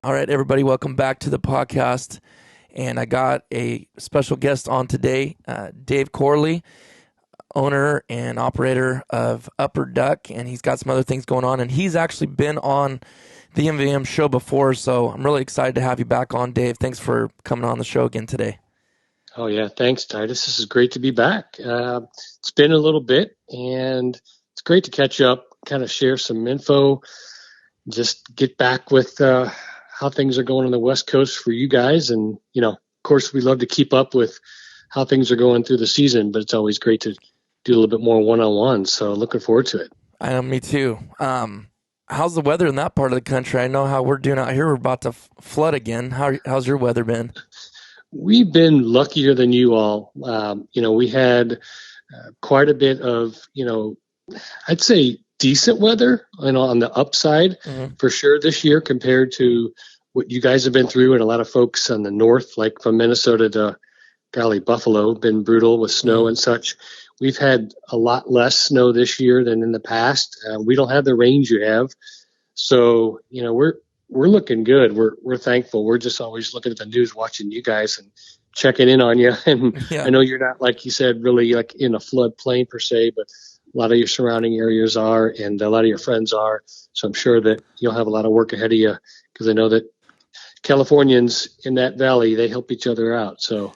All right, everybody, welcome back to the podcast. And I got a special guest on today, Dave Corley, owner and operator of Upperduck, and he's got some other things going on. And he's actually been on the MVM show before, so I'm really excited to have you back on, Dave. Thanks for coming on the show again today. Oh, yeah. Thanks, Titus. This is great to be back. It's been a little bit, and it's great to catch up, kind of share some info, just get back with how things are going on the West Coast for you guys. And, of course, we love to keep up with how things are going through the season, but it's always great to do a little bit more one-on-one. So looking forward to it. I know, me too. How's the weather in that part of the country? I know how we're doing out here. We're about to flood again. How's your weather been? We've been luckier than you all. We had quite a bit of, I'd say decent weather on the upside for sure this year compared to what you guys have been through. And a lot of folks on the north, like from Minnesota to Buffalo, been brutal with snow and such. We've had a lot less snow this year than in the past. We don't have the range you have. So, we're looking good. We're thankful. We're just always looking at the news, watching you guys and checking in on you. And yeah. I know you're not, like you said, really like in a flood plain per se, but a lot of your surrounding areas are, and a lot of your friends are. So I'm sure that you'll have a lot of work ahead of you, because I know that Californians in that valley, they help each other out. So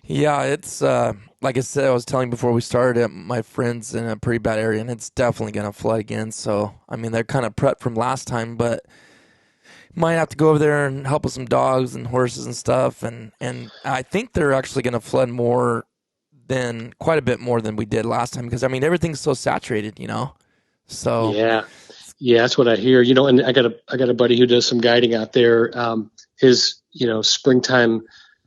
yeah, it's like I said, I was telling you before we started, my friend's in a pretty bad area, and it's definitely going to flood again. So, I mean, they're kind of prepped from last time, but might have to go over there and help with some dogs and horses and stuff. And I think they're actually going to flood quite a bit more than we did last time, because, I mean, everything's so saturated, So yeah, that's what I hear. And I got a buddy who does some guiding out there. His springtime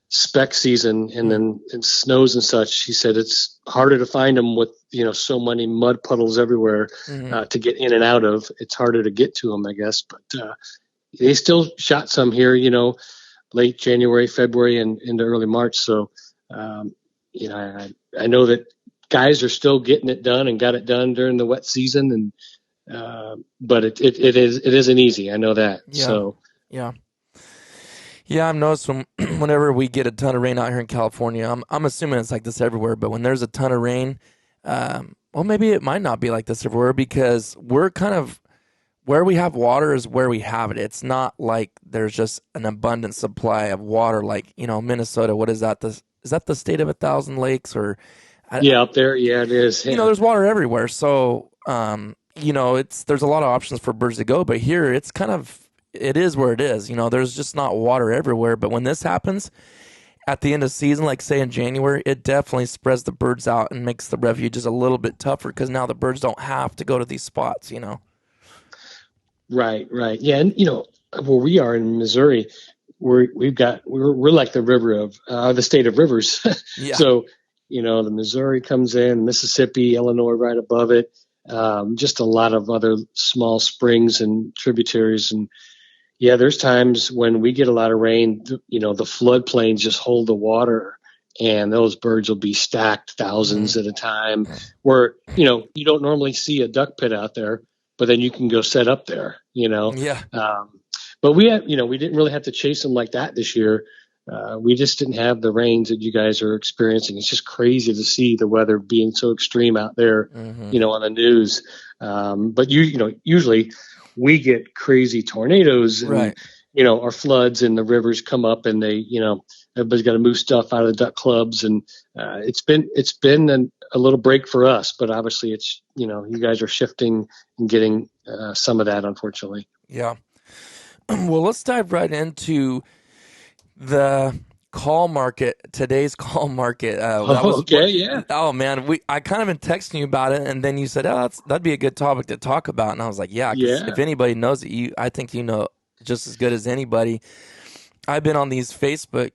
spec season, and then it snows and such. He said it's harder to find them with so many mud puddles everywhere to get in and out of. It's harder to get to them, I guess. But they still shot some here, late January, February, and into early March. So, I know that guys are still getting it done and got it done during the wet season, and but it isn't easy. I know that. Yeah. So yeah, I've noticed whenever we get a ton of rain out here in California, I'm assuming it's like this everywhere, but when there's a ton of rain, well, maybe it might not be like this everywhere, because we're kind of where we have water is where we have it. It's not like there's just an abundant supply of water, like Minnesota. What is that? Is that the state of 1,000 lakes? Or up there, yeah, it is. Yeah. There's water everywhere, so there's a lot of options for birds to go. But here, it is where it is. There's just not water everywhere. But when this happens at the end of season, like say in January, it definitely spreads the birds out and makes the refuges a little bit tougher, because now the birds don't have to go to these spots. Right. Yeah, and where we are in Missouri, we're like the river of the state of rivers. Yeah. So the Missouri comes in, Mississippi, Illinois right above it, just a lot of other small springs and tributaries. And yeah, there's times when we get a lot of rain, the floodplains just hold the water, and those birds will be stacked thousands at a time, where you don't normally see a duck pit out there, but then you can go set up there, Yeah. But we didn't really have to chase them like that this year. We just didn't have the rains that you guys are experiencing. It's just crazy to see the weather being so extreme out there, on the news. But usually we get crazy tornadoes, and, right. Or floods, and the rivers come up, and they, everybody's got to move stuff out of the duck clubs. And it's been a little break for us, but obviously it's, you guys are shifting and getting some of that, unfortunately. Yeah. Well, let's dive right into the call market, today's call market. Yeah. Oh man, I kind of been texting you about it, and then you said, "Oh, that'd be a good topic to talk about." And I was like, "Yeah, 'cause if anybody knows it, I think you know just as good as anybody." I've been on these Facebook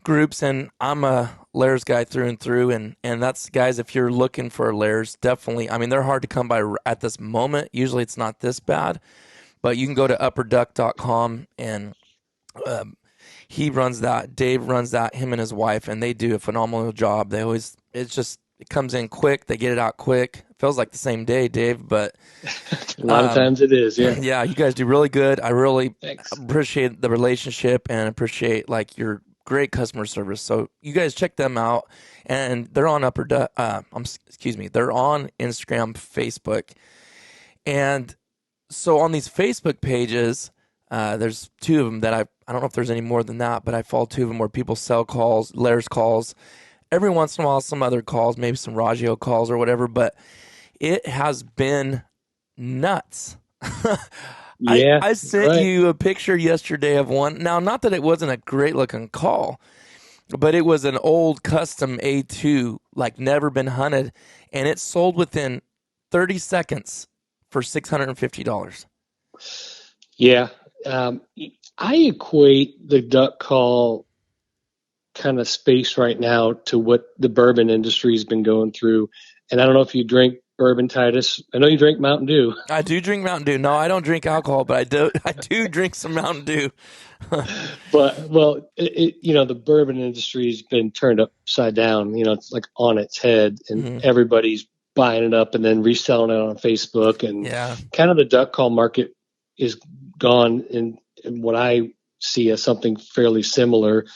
groups, and I'm a layers guy through and through, and that's, guys, if you're looking for layers, definitely. I mean, they're hard to come by at this moment. Usually, it's not this bad, but you can go to upperduck.com, and he runs that. Dave runs that, him and his wife, and they do a phenomenal job. It's just it comes in quick. They get it out quick. It feels like the same day, Dave, but A lot of times it is. Yeah. yeah, you guys do really good. I really Thanks. appreciate the relationship and appreciate like your great customer service. So you guys check them out, and they're on Upperduck. Excuse me, they're on Instagram, Facebook, and so on these Facebook pages, there's two of them that I don't know if there's any more than that, but I follow two of them where people sell calls, Lairs calls. Every once in a while, some other calls, maybe some Raggio calls or whatever, but it has been nuts. Yeah, I sent right. you a picture yesterday of one. Now, not that it wasn't a great looking call, but it was an old custom A2, like never been hunted, and it sold within 30 seconds for $650. Yeah. I equate the duck call kind of space right now to what the bourbon industry has been going through. And I don't know if you drink bourbon, Titus. I know you drink Mountain Dew. I do drink Mountain Dew. No, I don't drink alcohol, but I do drink some Mountain Dew. But the bourbon industry has been turned upside down. It's like on its head, and everybody's buying it up and then reselling it on Facebook. And kind of the duck call market is gone in what I see as something fairly similar.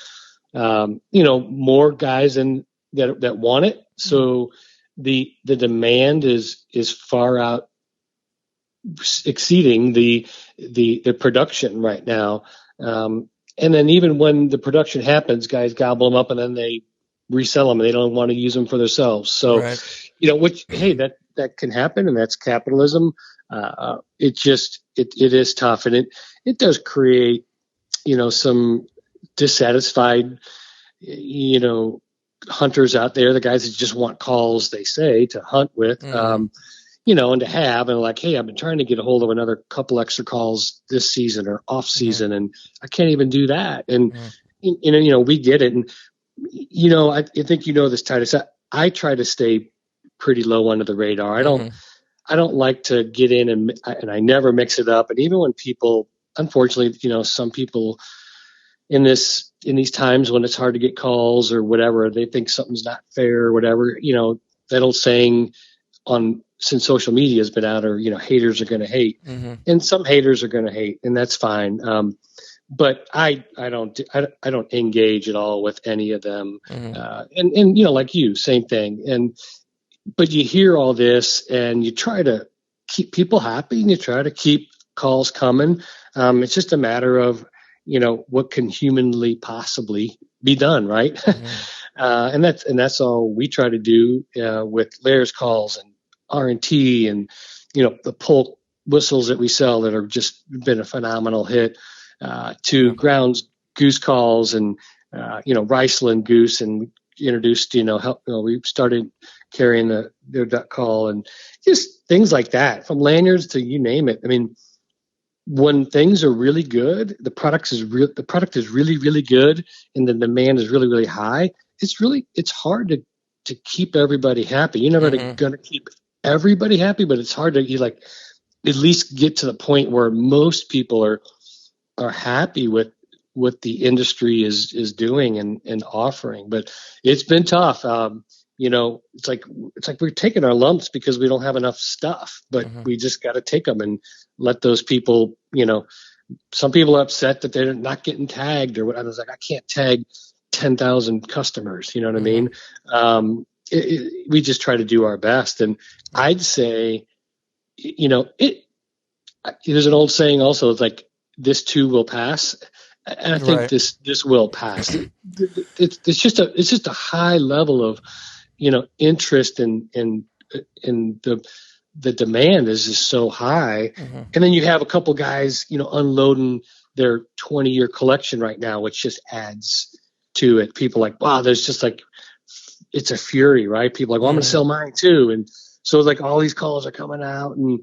More guys that want it. So the demand is far out exceeding the production right now. And then even when the production happens, guys gobble them up and then they resell them and they don't want to use them for themselves. So, that can happen, and that's capitalism. It is tough, and it does create, some dissatisfied, hunters out there, the guys that just want calls, they say, to hunt with, and to have, and like, hey, I've been trying to get a hold of another couple extra calls this season or off season, and I can't even do that. And, we get it. And, I think this, Titus, I try to stay pretty low under the radar. I don't like to get in and I never mix it up. And even when people, unfortunately, some people in these times when it's hard to get calls or whatever, they think something's not fair or whatever, that old saying since social media has been out, or, haters are going to hate, and some haters are going to hate, and that's fine. But I don't engage at all with any of them. And like you, same thing. But you hear all this and you try to keep people happy and you try to keep calls coming. It's just a matter of, what can humanly possibly be done, right? And that's all we try to do with Lairs calls and R&T and, the pull whistles that we sell that have just been a phenomenal hit, to grounds goose calls and, Riceland goose, and we introduced, we started carrying their duck call and just things like that, from lanyards to you name it. I mean, when things are really good, the product is really, really good, and the demand is really, really high. It's hard to keep everybody happy. You're never going to keep everybody happy, but it's hard to at least get to the point where most people are happy with what the industry is doing and offering. But it's been tough. It's like we're taking our lumps because we don't have enough stuff, but we just got to take them and let those people, some people are upset that they're not getting tagged or what. I was like, I can't tag 10,000 customers. You know what I mean? We just try to do our best. And I'd say, there's an old saying also, it's like, this too will pass. And I think this will pass. It's just a high level of, interest in the demand is just so high. And then you have a couple guys, unloading their 20-year collection right now, which just adds to it. People like, wow, there's just like, it's a fury, right? People are like, well, I'm going to sell mine too. And so like all these calls are coming out and,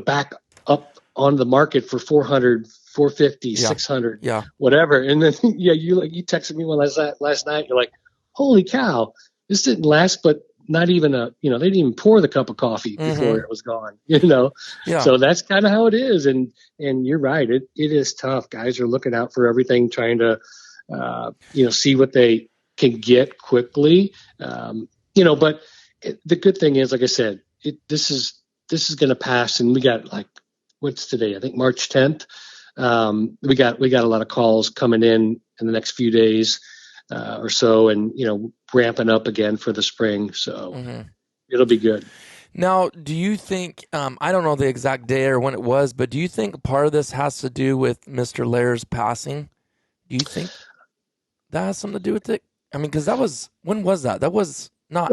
back up on the market for 400, 450, 600, whatever. And then, you texted me one last night. You're like, holy cow, this didn't last, but not even they didn't even pour the cup of coffee before it was gone, So that's kind of how it is. And you're right. It is tough. Guys are looking out for everything, trying to, see what they can get quickly. But the good thing is, like I said, this is going to pass, and we got what's today? I think March 10th. We got a lot of calls coming in the next few days or so, and ramping up again for the spring. So it'll be good. Now, do you think, I don't know the exact day or when it was, but do you think part of this has to do with Mr. Lair's passing? Do you think that has something to do with it? I mean, because when was that? That was not.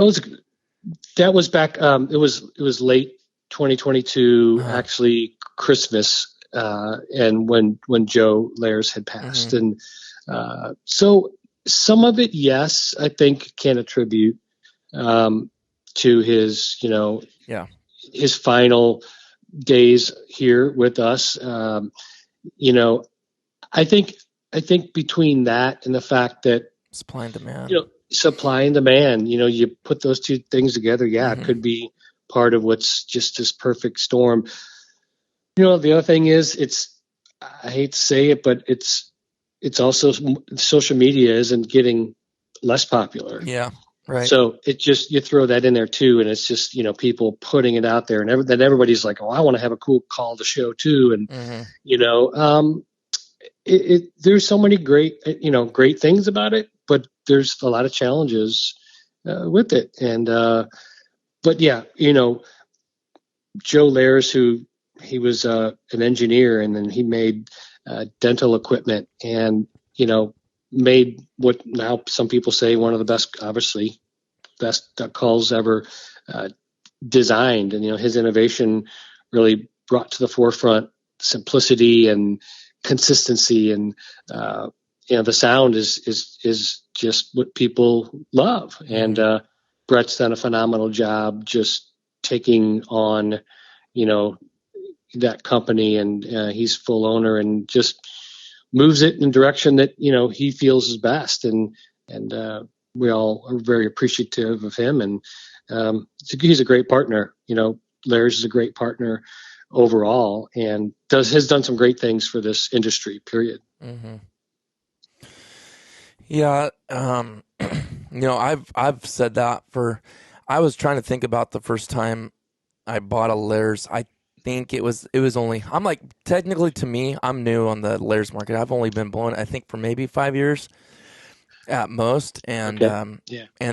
That was back. It was late 2022, actually Christmas, and when Joe Lairs had passed, and so some of it, yes, I think can attribute to his, his final days here with us. I think between that and the fact that supply and demand, supply and demand, you put those two things together. Yeah, it could be part of what's just this perfect storm. The other thing is, I hate to say it, but it's also social media isn't getting less popular. Yeah. Right. So you throw that in there too, and it's just people putting it out there, and then everybody's like, "Oh, I want to have a cool call to show too," and there's so many great things about it, but there's a lot of challenges with it, and but yeah, Joe Lairs, who he was an engineer, and then he made dental equipment, and made what now some people say one of the best duck calls ever designed. And his innovation really brought to the forefront simplicity and consistency, and the sound is just what people love. And Brett's done a phenomenal job just taking on that company, and he's full owner and just moves it in a direction that he feels is best, and we all are very appreciative of him, and he's a great partner. Lairs is a great partner overall, and has done some great things for this industry, period. Yeah. I've said that I was trying to think about the first time I bought a Lairs. I think it was only, I'm like, technically to me, I'm new on the Lairs market. I've only been blowing, I think, for maybe 5 years at most. And, and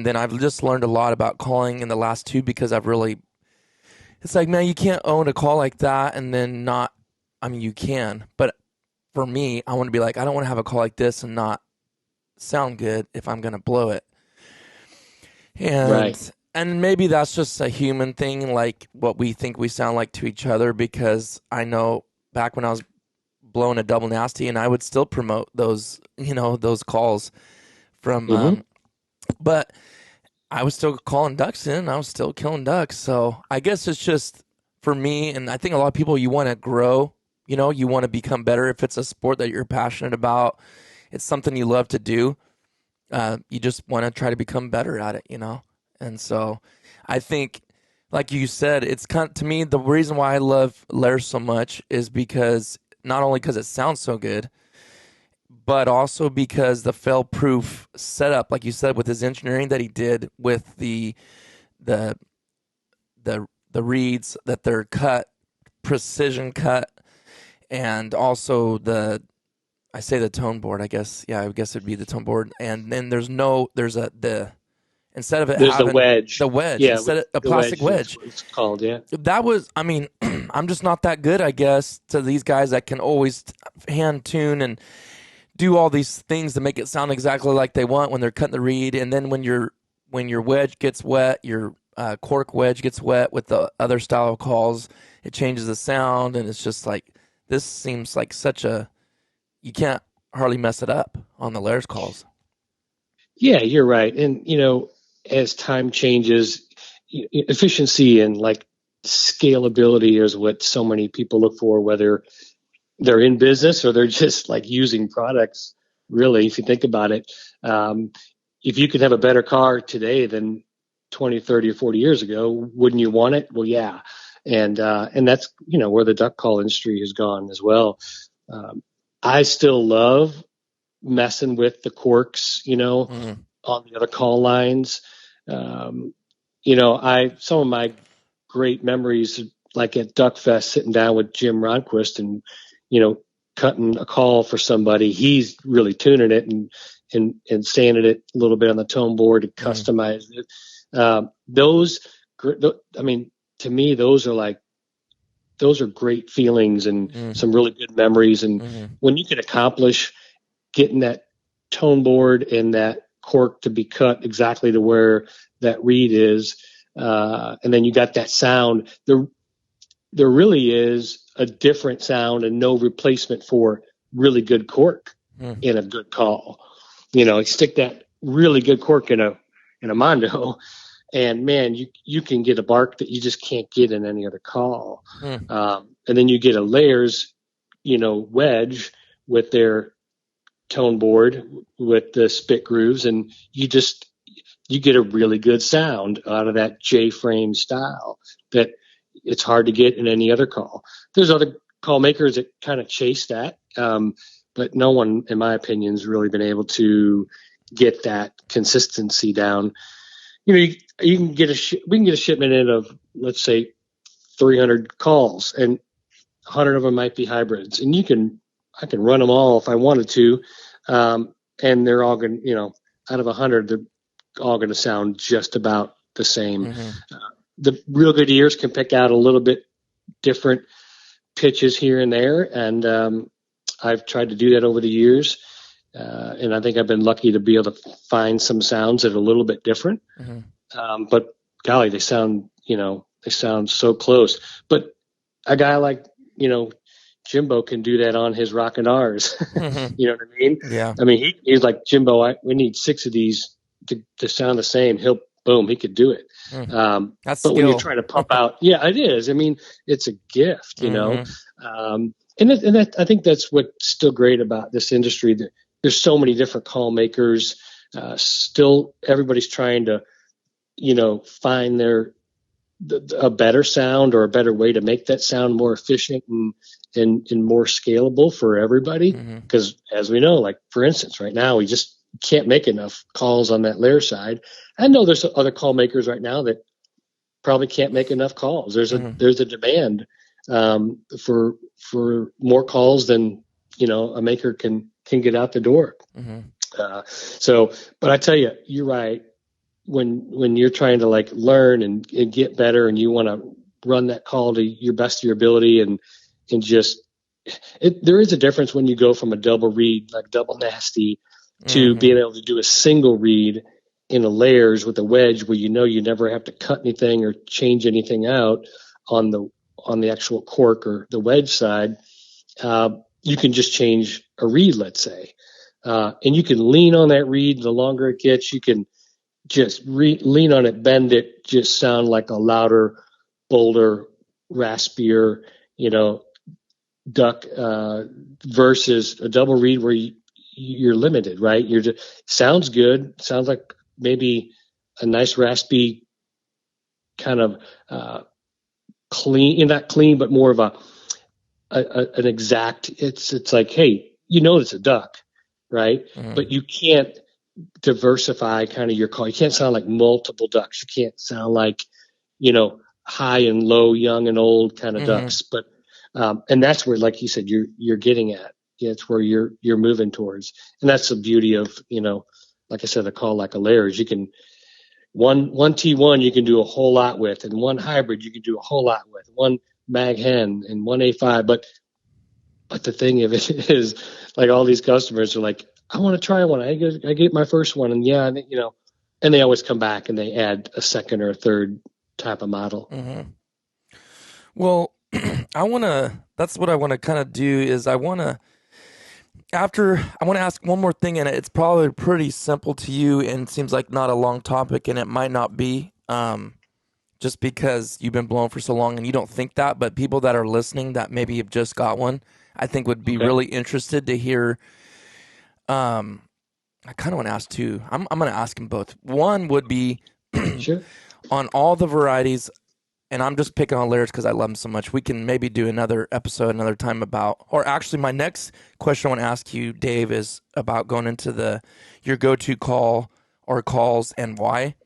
then I've just learned a lot about calling in the last 2, because it's like, man, you can't own a call like that and then not, I mean, you can, but for me, I want to be like, I don't want to have a call like this and not sound good if I'm going to blow it. And maybe that's just a human thing, like what we think we sound like to each other, because I know back when I was blowing a double nasty, and I would still promote those, those calls from, but I was still calling ducks in, I was still killing ducks. So I guess it's just for me, and I think a lot of people, you want to grow, you want to become better. If it's a sport that you're passionate about, it's something you love to do. You just want to try to become better at it, And so I think, like you said, it's to me, the reason why I love Lairs so much is because not only because it sounds so good, but also because the fail-proof setup, like you said, with his engineering that he did with the reeds, that they're cut, precision cut, and also I say the tone board, I guess. Yeah, I guess it'd be the tone board. And then instead of it there's having the wedge, yeah, instead of a plastic wedge. It's called, yeah. That was, I mean, I'm just not that good, I guess, to these guys that can always hand tune and do all these things to make it sound exactly like they want when they're cutting the reed. And then when your wedge gets wet, your cork wedge gets wet with the other style of calls, it changes the sound, and it's just like, this seems like you can't hardly mess it up on the Lairs calls. Yeah, you're right. And, as time changes, efficiency and scalability is what so many people look for, whether they're in business or they're just using products. Really, if you think about it, if you could have a better car today than 20, 30 or 40 years ago, wouldn't you want it? Well, yeah. And that's, where the duck call industry has gone as well. I still love messing with the corks, on the other call lines. some of my great memories, like at Duckfest, sitting down with Jim Ronquist and, cutting a call for somebody. He's really tuning it and sanding it a little bit on the tone board and customizing it. To me, those are great feelings and some really good memories. And when you can accomplish getting that tone board and that cork to be cut exactly to where that reed is, and then you got that sound, there really is a different sound and no replacement for really good cork in a good call. You stick that really good cork in a Mondo, and man, you can get a bark that you just can't get in any other call. And then you get a layers, wedge with their tone board with the spit grooves, and you get a really good sound out of that J-frame style that it's hard to get in any other call. There's other call makers that kind of chase that, but no one, in my opinion, has really been able to get that consistency down. You can get we can get a shipment in of, let's say, 300 calls, and 100 of them might be hybrids, and I can run them all if I wanted to, and they're all going, out of 100, they're all going to sound just about the same. The real good ears can pick out a little bit different pitches here and there, and I've tried to do that over the years, and I think I've been lucky to be able to find some sounds that are a little bit different. But golly, they sound so close. But a guy like Jimbo can do that on his Rockin' R's. You know what I mean? Yeah. I mean, he's like, Jimbo, we need 6 of these to sound the same. He could do it. That's but skill. When you're trying to pump out, yeah, it is. I mean, it's a gift, And I think that's what's still great about this industry. That there's so many different call makers. Still, everybody's trying to, find a better sound or a better way to make that sound more efficient and more scalable for everybody. Because as we know, like for instance, right now we just can't make enough calls on that layer side. I know there's other call makers right now that probably can't make enough calls. There's a demand for more calls than a maker can get out the door. But I tell you, you're right. When you're trying to like learn and get better, and you want to run that call to your best of your ability, and just there is a difference when you go from a double reed, like double nasty, to being able to do a single reed in a layers with a wedge where you never have to cut anything or change anything out on the actual cork or the wedge side. You can just change a reed, let's say, and you can lean on that reed. The longer it gets, you can just lean on it, bend it, just sound like a louder, bolder, raspier, duck, versus a double reed where you're limited, right? You're just sounds good, sounds like maybe a nice raspy kind of clean, not clean, but more of an exact. It's like, hey, it's a duck, right? But you can't diversify kind of your call. You can't sound like multiple ducks. You can't sound like, high and low, young and old kind of ducks. But and that's where, like you said, you're getting at. It's where you're moving towards, and that's the beauty of like I said, a call like a layers. You can one T1 you can do a whole lot with, and one hybrid you can do a whole lot with. One mag hen and one A5. But the thing of it is, like, all these customers are like, I want to try one. I get my first one, and and they always come back and they add a second or a third type of model. Well, that's what I want to kind of do is I want to ask one more thing, and it's probably pretty simple to you and seems like not a long topic, and it might not be, just because you've been blown for so long and you don't think that, but people that are listening that maybe have just got one, I think would be really interested to hear. I kind of want to ask two. I'm going to ask them both. One would be Sure. On all the varieties, and I'm just picking on layers because I love them so much. We can maybe do another episode another time or actually my next question I want to ask you, Dave, is about going into your go-to call or calls and why.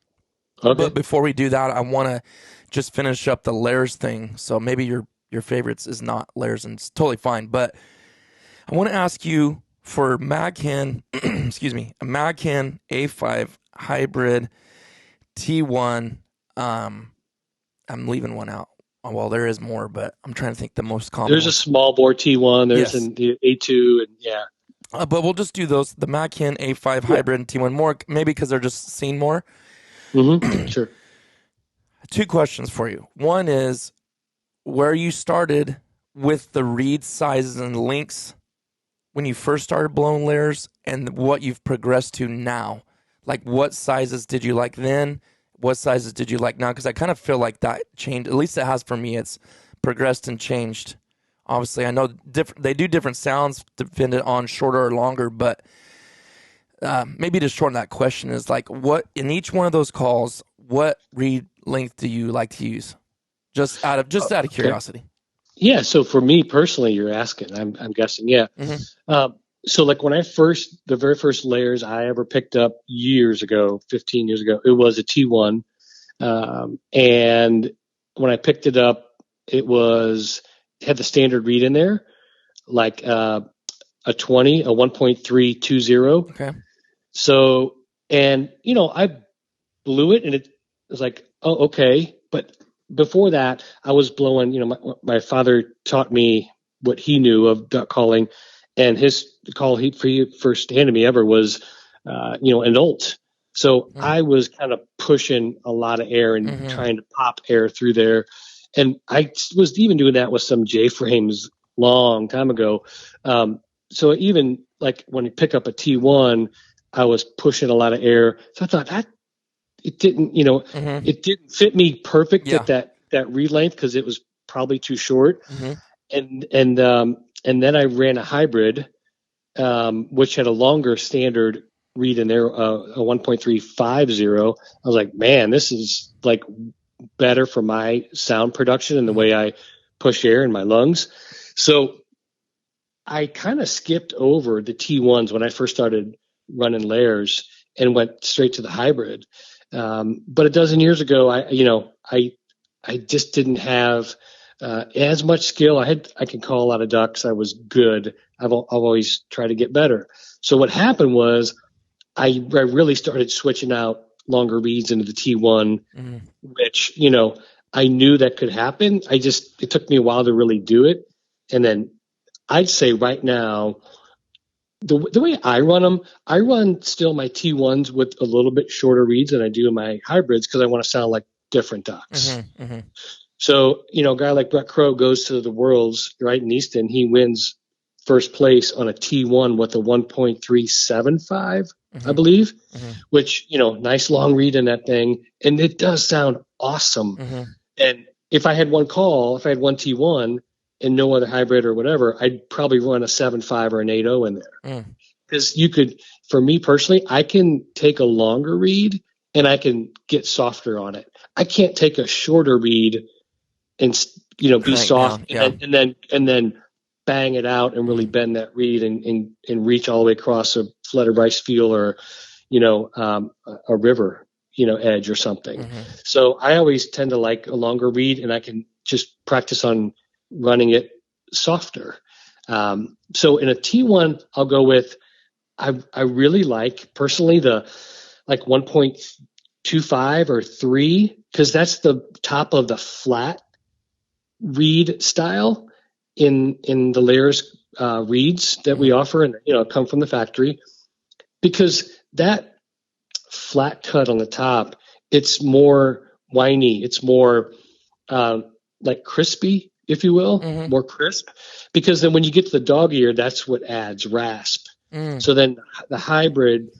Okay. But before we do that, I want to just finish up the layers thing. So maybe your favorites is not layers, and it's totally fine. But I want to ask you for Magcan, excuse me, a Magcan A5 hybrid T1. I'm leaving one out. Well, there is more, but I'm trying to think the most common. There's a small bore T1. There's an A2, and yeah. But we'll just do those. The Magcan A5 hybrid and T1 more, maybe because they're just seen more. Sure. 2 questions for you. One is where you started with the reed sizes and lengths when you first started blowing layers, and what you've progressed to now. Like, what sizes did you like then? What sizes did you like now? Because I kind of feel like that changed. At least it has for me. It's progressed and changed. Obviously, I know they do different sounds depending on shorter or longer, but maybe to shorten that question is like, what in each one of those calls, what reed length do you like to use? Just out of curiosity. Yeah. So for me personally, you're asking. I'm guessing. Yeah. So like when the very first layers I ever picked up years ago, 15 years ago, it was a T1. And when I picked it up, it had the standard reed in there, like a 20, a 1.320. Okay. So, and I blew it and it was like, oh, okay. But before that, I was blowing, my father taught me what he knew of duck calling, and his call he first handed me ever was, an Olt. So I was kind of pushing a lot of air and trying to pop air through there. And I was even doing that with some J-frames long time ago. So even like when you pick up a T1, I was pushing a lot of air. So I thought it didn't, it didn't fit me perfect at that reed length because it was probably too short. And then I ran a hybrid, which had a longer standard reed in there, a 1.350. I was like, man, this is like better for my sound production and the way I push air in my lungs. So I kind of skipped over the T1s when I first started running layers and went straight to the hybrid. But a dozen years ago, I just didn't have as much skill. I can call a lot of ducks. I was good. I've always tried to get better. So what happened was I really started switching out longer reeds into the T1, which, I knew that could happen. It took me a while to really do it. And then I'd say right now, the way I run them, I run still my T1s with a little bit shorter reeds than I do my hybrids because I want to sound like different ducks. So, a guy like Brett Crow goes to the Worlds right in Easton. He wins first place on a T1 with a 1.375, I believe, which, nice long reed in that thing. And it does sound awesome. And if I had one T1 and no other hybrid or whatever, I'd probably run a 7.5 or an 8.0 in there. Because for me personally, I can take a longer reed and I can get softer on it. I can't take a shorter reed and be soft and then bang it out and really bend that reed and reach all the way across a flutter rice field or a river edge or something. So I always tend to like a longer reed, and I can just practice on running it softer. So in a T1, I'll go with I really like personally the like 1.25 or 3 because that's the top of the flat reed style in the layers reeds that we offer and come from the factory, because that flat cut on the top, it's more whiny, it's more like crispy, if you will, more crisp, because then when you get to the dog ear, that's what adds rasp. So then the hybrid,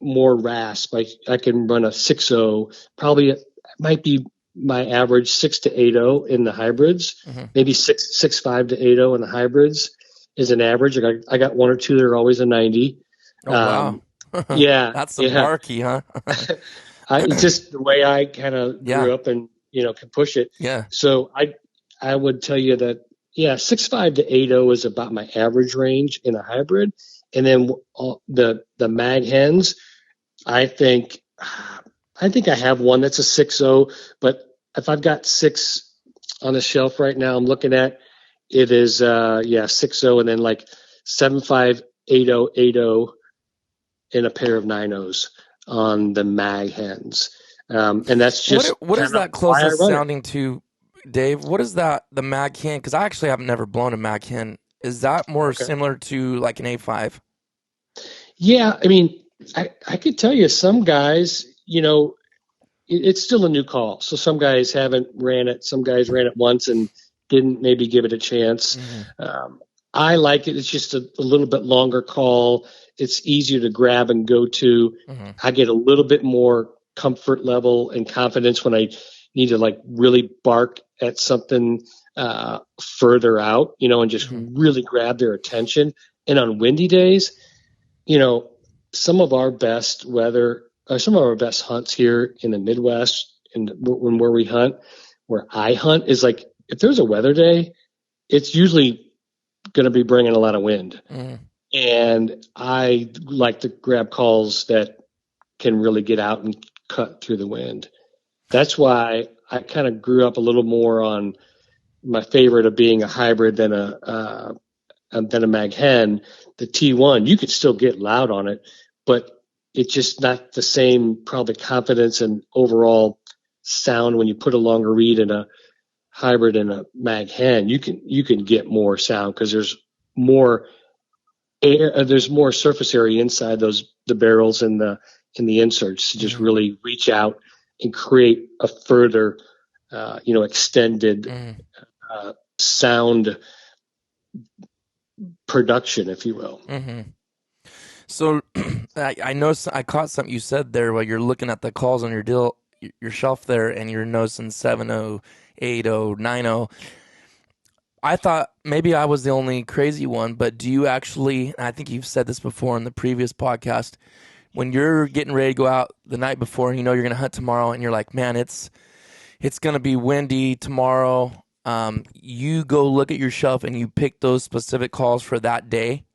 more rasp. I can run a 6.0, probably it might be my average 6 to 8.0 in the hybrids, maybe 6.5 to 8.0 in the hybrids is an average. I got one or two that are always a 90. Oh, wow. Yeah. That's some marquee, huh? It's just the way I kind of grew up and, can push it. Yeah. So I would tell you that, 6.5 to 8.0 is about my average range in a hybrid. And then the mag hens, I think I think I have one that's a 6.0, but if I've got 6 on the shelf right now, I'm looking at it is 6.0 and then like 7.5, 8.0, 8.0 and a pair of 9.0s on the mag hens. And that's just what is kind of that why I closest run it. sounding to, Dave? What is that, the mag hen? Because I actually have never blown a mag hen. Is that more Okay. similar to like an A5? Yeah, I mean, I could tell you some guys, it's still a new call. So some guys haven't ran it. Some guys ran it once and didn't maybe give it a chance. Mm-hmm. I like it. It's just a little bit longer call. It's easier to grab and go to. Mm-hmm. I get a little bit more comfort level and confidence when I need to like really bark at something further out, and just Mm-hmm. really grab their attention. And on windy days, you know, some of our best weather, some of our best hunts here in the Midwest and when where we hunt, where I hunt is like if there's a weather day, it's usually going to be bringing a lot of wind. Mm-hmm. And I like to grab calls that can really get out and cut through the wind. That's why I kind of grew up a little more on my favorite of being a hybrid than a mag hen. The T1, you could still get loud on it, but it's just not the same probably confidence and overall sound when you put a longer reed in a hybrid and a mag hen. You can get more sound because there's more air, there's more surface area inside the barrels and the inserts to just Mm-hmm. really reach out and create a further extended Mm-hmm. sound production, if you will. Mm-hmm. So I noticed, I caught something you said there while you're looking at the calls on your shelf there, and you're noticing 7.0, 8.0, 9.0. I thought maybe I was the only crazy one, but do you actually, and I think you've said this before in the previous podcast, when you're getting ready to go out the night before and you know you're going to hunt tomorrow and you're like, man, it's going to be windy tomorrow. You go look at your shelf and you pick those specific calls for that day.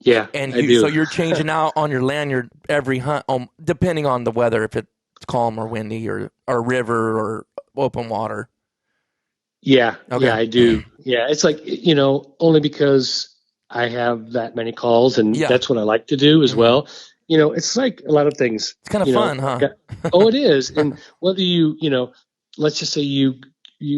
Yeah, And I do. so you're changing out on your lanyard every hunt, depending on the weather, if it's calm or windy or river or open water. Yeah, Okay. yeah, I do. Yeah, it's like, only because I have that many calls and Yeah. that's what I like to do as Mm-hmm. well. It's like a lot of things, It's kind of fun, like huh? oh, it is. And whether let's just say you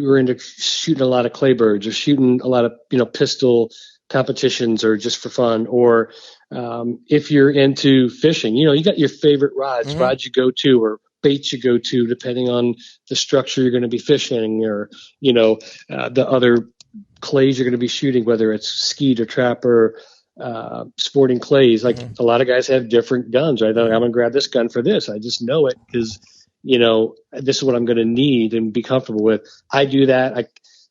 were into shooting a lot of claybirds or shooting a lot of, pistol competitions or just for fun, or if you're into fishing, you got your favorite Mm-hmm. rods you go to, or baits you go to, depending on the structure you're going to be fishing, or the other clays you're going to be shooting, whether it's skeet or trap or sporting clays. Like Mm-hmm. a lot of guys have different guns, right? I'm going to grab this gun for this. I just know it because this is what I'm going to need and be comfortable with. I do that. I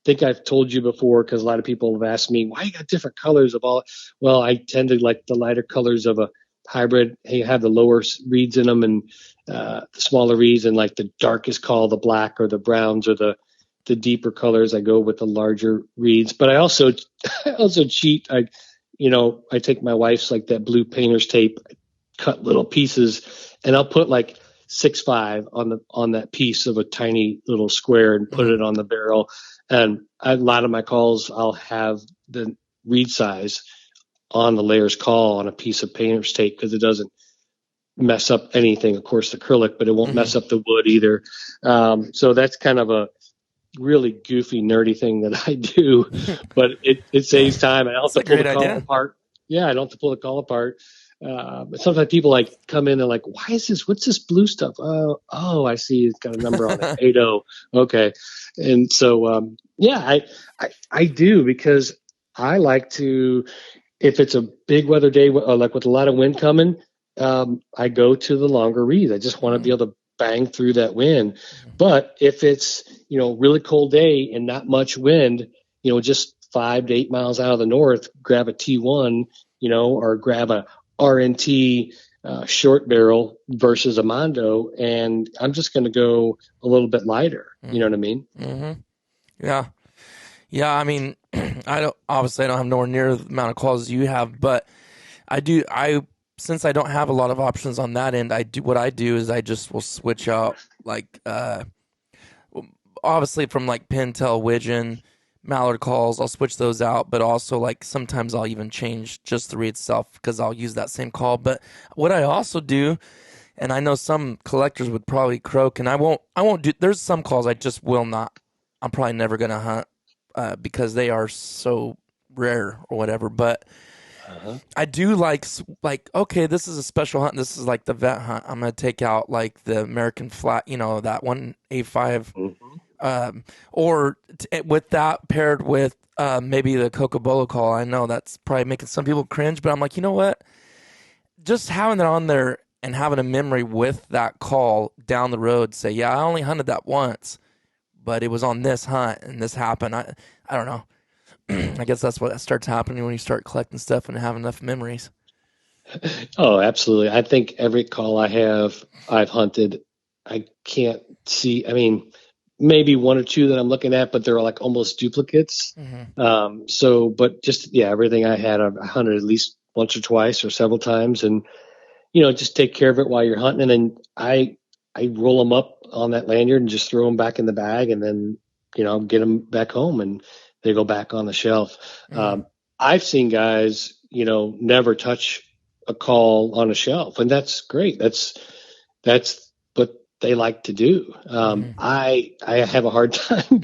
think I've told you before because a lot of people have asked me why you got different colors of all. Well, I tend to like the lighter colors of a hybrid. Hey, have the lower reeds in them and the smaller reeds, and like the darkest call, the black or the browns or the deeper colors. I go with the larger reeds, but I also cheat. I take my wife's like that blue painter's tape, cut little pieces, and I'll put like 6.5 on that piece of a tiny little square and put Mm-hmm. it on the barrel. And a lot of my calls, I'll have the reed size on the layer's call on a piece of painter's tape because it doesn't mess up anything. Of course, acrylic, but it won't Mm-hmm. mess up the wood either. So that's kind of a really goofy, nerdy thing that I do, but it saves time. I don't have That's to a pull the great call idea. apart. Yeah, I don't have to pull the call apart. But sometimes people like come in and like, why is this? What's this blue stuff? Oh, I see. It's got a number on it. 8.0. Okay. And so, yeah, I do because I like to, if it's a big weather day, like with a lot of wind coming, I go to the longer reeds. I just want to be able to bang through that wind. But if it's, really cold day and not much wind, just 5 to 8 miles out of the north, grab a T1, or grab a RNT short barrel versus a Mondo, and I'm just going to go a little bit lighter. You know what I mean? Mm-hmm. Yeah. Yeah. I mean, I don't have nowhere near the amount of calls you have, but I do. since I don't have a lot of options on that end, what I do is I just will switch out like obviously from like pintail, widgeon, mallard calls. I'll switch those out, but also like sometimes I'll even change just the reed itself because I'll use that same call. But what I also do, and I know some collectors would probably croak, and I won't do. There's some calls I just will not. I'm probably never gonna hunt because they are so rare or whatever. But I do like okay, this is a special hunt. This is like the vet hunt. I'm gonna take out like the American flat, that one A5, or with that paired with maybe the Cocobolo call. I know that's probably making some people cringe, but I'm like, you know what? Just having it on there and having a memory with that call down the road, say, yeah, I only hunted that once, but it was on this hunt and this happened. I don't know. I guess that's what starts happening when you start collecting stuff and have enough memories. Oh, absolutely. I think every call I've hunted, I can't see. I mean, maybe one or two that I'm looking at, but they're like almost duplicates. But just, yeah, everything I had, I've hunted at least once or twice or several times, and, just take care of it while you're hunting. And then I roll them up on that lanyard and just throw them back in the bag, and then, get them back home and they go back on the shelf. I've seen guys, never touch a call on a shelf, and that's great. That's what they like to do. I have a hard time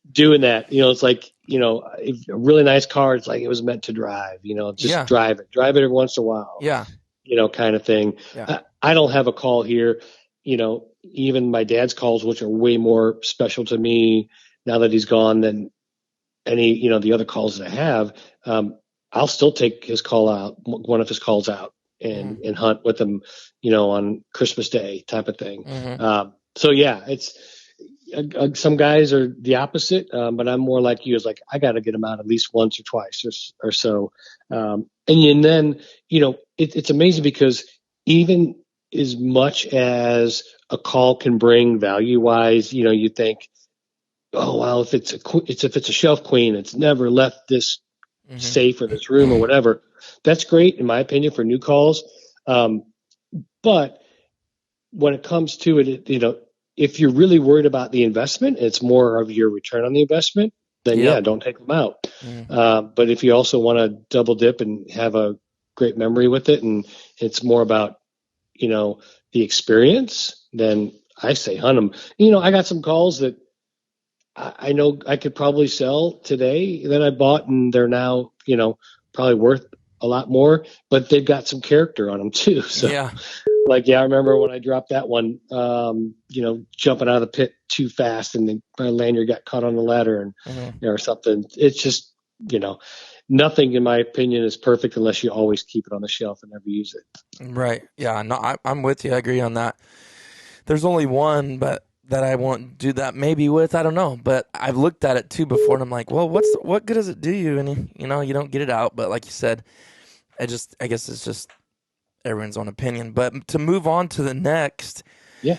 doing that. It's like, a really nice car, it's like it was meant to drive, just drive it every once in a while, kind of thing. I don't have a call here, even my dad's calls, which are way more special to me now that he's gone than any, the other calls that I have. I'll still take his call out, one of his calls out, and hunt with him, on Christmas Day type of thing. So yeah, it's some guys are the opposite, but I'm more like you. Is like I got to get them out at least once or twice or so, and then it's amazing because even as much as a call can bring value wise, you think, oh well, if it's a shelf queen, it's never left this safe or this room or whatever. That's great in my opinion for new calls. But when it comes to it, if you're really worried about the investment, it's more of your return on the investment, then don't take them out. But if you also want to double dip and have a great memory with it, and it's more about, the experience, then I say hunt them. I got some calls that I know I could probably sell today that I bought, and they're now, probably worth a lot more, but they've got some character on them too. So I remember when I dropped that one, jumping out of the pit too fast and then my lanyard got caught on the ladder and or something. It's just, nothing in my opinion is perfect unless you always keep it on the shelf and never use it. Right. Yeah. No, I'm with you. I agree on that. There's only one, but that I won't do that maybe with, I don't know, but I've looked at it too before and I'm like, well, what good does it do you? And you don't get it out, but like you said, I guess it's just everyone's own opinion. But to move on to the next, I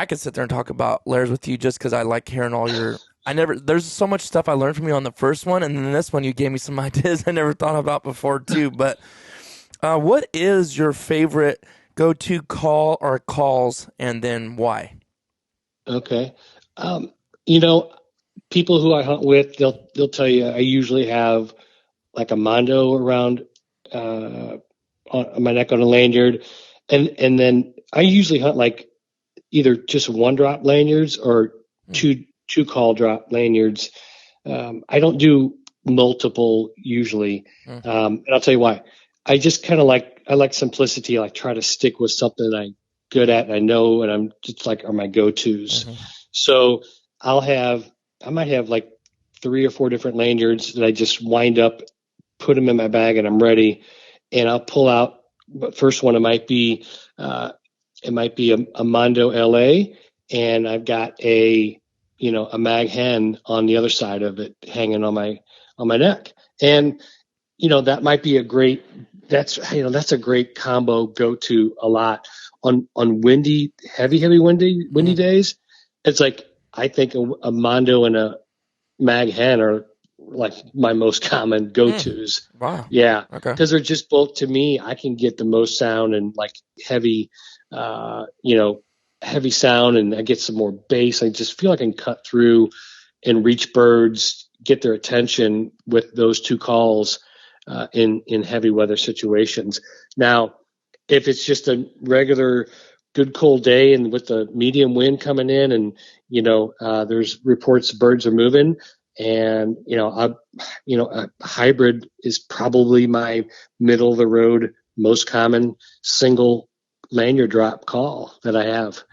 could sit there and talk about layers with you just because I like hearing all your. There's so much stuff I learned from you on the first one, and then this one you gave me some ideas I never thought about before too. But what is your favorite go-to call or calls, and then why? Okay, people who I hunt with, they'll tell you I usually have like a mondo around on my neck on a lanyard, and then I usually hunt like either just one drop lanyards or two call drop lanyards. I don't do multiple usually, and I'll tell you why. I just kind of I like simplicity. I like try to stick with something that I'm good at and I know, and I'm just like are my go-tos. So I might have like 3 or 4 different lanyards that I just wind up, put them in my bag, and I'm ready. And I'll pull out. But first one, it might be a Mondo LA, and I've got a mag hen on the other side of it hanging on my neck, and that might be that's a great combo go to a lot on windy, heavy windy days. It's like I think a Mondo and a mag hen are like my most common go-tos. Wow. Yeah, Okay. because they're just both, to me, I can get the most sound and like heavy, you know, heavy sound, and I get some more bass. I just feel like I can cut through and reach birds, get their attention with those two calls in heavy weather situations. Now, if it's just a regular good cold day and with the medium wind coming in, and there's reports birds are moving, and a hybrid is probably my middle of the road most common single lanyard drop call that I have,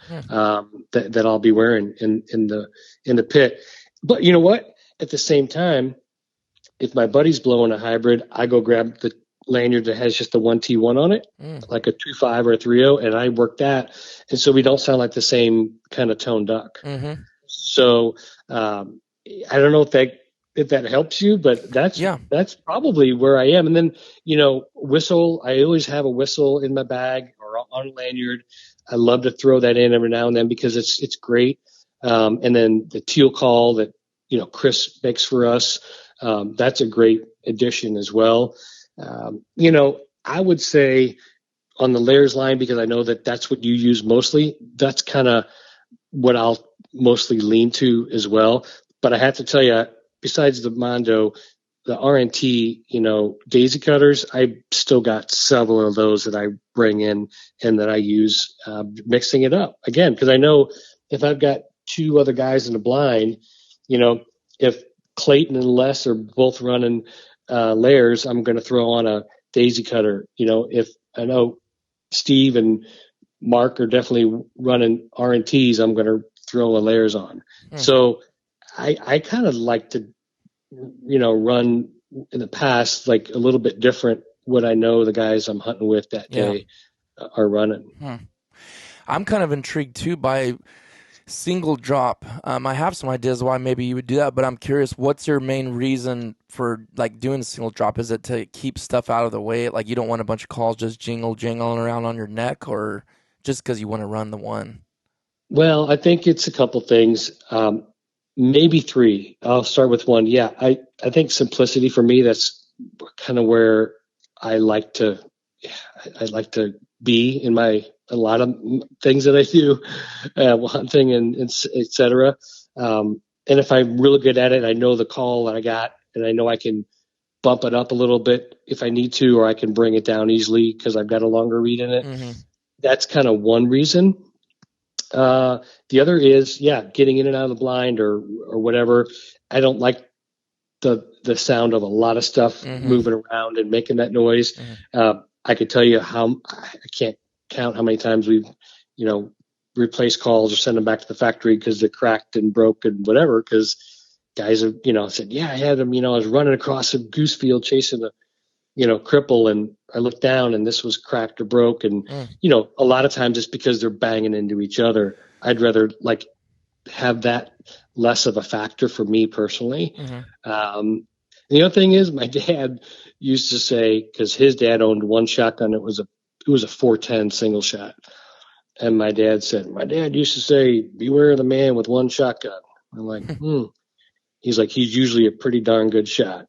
that I'll be wearing in the pit. But you know what? At the same time, if my buddy's blowing a hybrid, I go grab the lanyard that has just the 1T1 on it, like a 2.5 or a 3.0, and I work that. And so we don't sound like the same kind of tone duck. Mm-hmm. So I don't know if that helps you, but that's probably where I am. And then, whistle, I always have a whistle in my bag or on a lanyard. I love to throw that in every now and then because it's great. And then the teal call that, Chris makes for us, that's a great addition as well. I would say on the layers line, because I know that that's what you use mostly, that's kind of what I'll mostly lean to as well. But I have to tell you, besides the Mondo, the RNT, daisy cutters, I still got several of those that I bring in and that I use mixing it up again, because I know if I've got two other guys in the blind, if Clayton and Les are both running layers, I'm going to throw on a daisy cutter. If I know Steve and Mark are definitely running RNTs, I'm going to throw a layers on. So I kind of like to, run in the past, like a little bit different what I know the guys I'm hunting with that day are running. I'm kind of intrigued too by single drop. I have some ideas why maybe you would do that, but I'm curious, what's your main reason for like doing a single drop? Is it to keep stuff out of the way? Like you don't want a bunch of calls just jingling around on your neck, or just because you want to run the one? Well, I think it's a couple things. Maybe three. I'll start with one. Yeah, I think simplicity for me, that's kind of where I like to be in a lot of things that I do, hunting and et cetera. And if I'm really good at it, I know the call that I got, and I know I can bump it up a little bit if I need to, or I can bring it down easily because I've got a longer read in it. Mm-hmm. That's kind of one reason. The other is, getting in and out of the blind or whatever. I don't like the sound of a lot of stuff moving around and making that noise. I could tell you I can't count how many times we've, replaced calls or send them back to the factory because they're cracked and broke and whatever. Because guys have, said, I had them, I was running across a goose field chasing a, cripple, and I looked down and this was cracked or broke. And, a lot of times it's because they're banging into each other. I'd rather like have that less of a factor for me personally. The other thing is, my dad used to say, because his dad owned one shotgun, it was a 410 single shot. And my dad used to say, beware of the man with one shotgun. I'm like, He's like, he's usually a pretty darn good shot.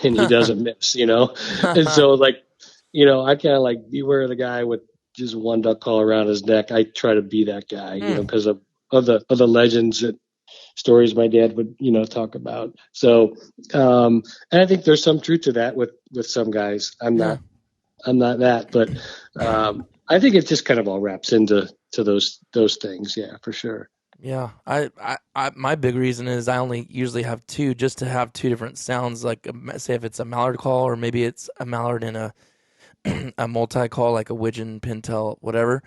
And he doesn't miss, And so like, I kind of like beware of the guy with just one duck call around his neck. I try to be that guy, because of the legends that stories my dad would, talk about. So, and I think there's some truth to that with some guys. I'm not that, but I think it just kind of all wraps into those things. Yeah, for sure. Yeah, I my big reason is I only usually have two, just to have two different sounds. Like say if it's a mallard call, or maybe it's a mallard in a a multi call, like a widgeon, pintail, whatever.